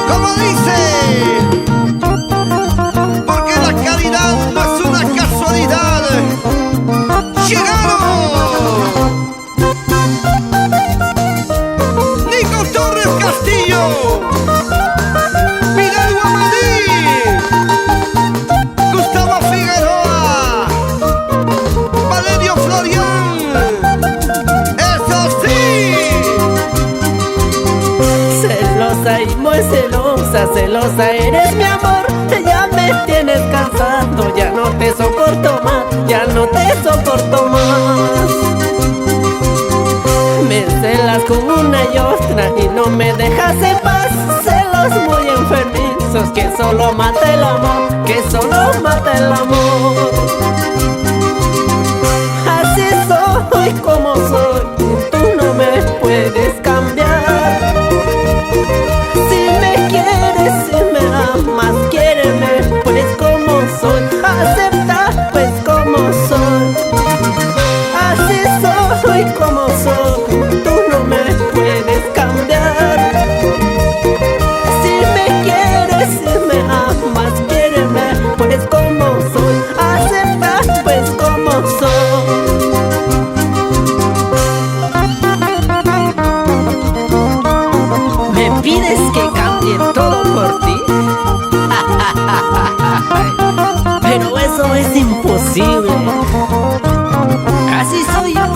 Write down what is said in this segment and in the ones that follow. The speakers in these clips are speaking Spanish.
Como dice, porque la calidad no es una casualidad. ¡Llegaron! Nico Torres Castillo, Miguel Guamadí, Gustavo Figueroa, Valerio Florian. ¡Eso sí! Celosa y muy celosa, celosa eres mi amor. Ya me tienes cansado, ya no te soporto más, ya no te soporto más. Me celas con una y otra y no me dejas en paz. Celos muy enfermizos que solo mata el amor, que solo mata el amor. Así soy como soy, tú no me puedes cambiar. Si me quieres, si me amas, quiéreme pues como soy. Acepta pues como soy. Así soy como soy, tú no me puedes cambiar. Si me quieres, si me amas, quiéreme pues como soy. Acepta pues como soy. ¿Me pides que cambie todo por ti? Pero eso es imposible. Así soy yo,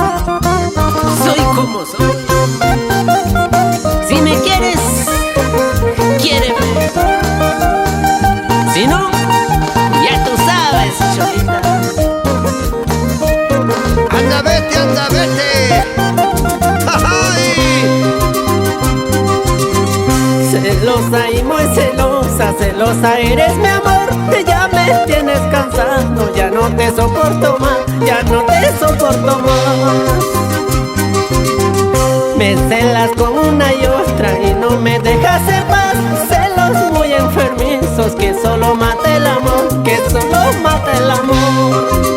soy como soy. Si me quieres, quiéreme. Si no, ya tú sabes, cholita. Anda vete, anda vete. ¡Ay! Celosa y muy celosa, celosa eres mi amor. Ya me tienes cansado, ya no te soporto más, ya no te soporto más. Me celas con una y otra y no me dejas en paz. Celos muy enfermizos que solo mata el amor, que solo mata el amor.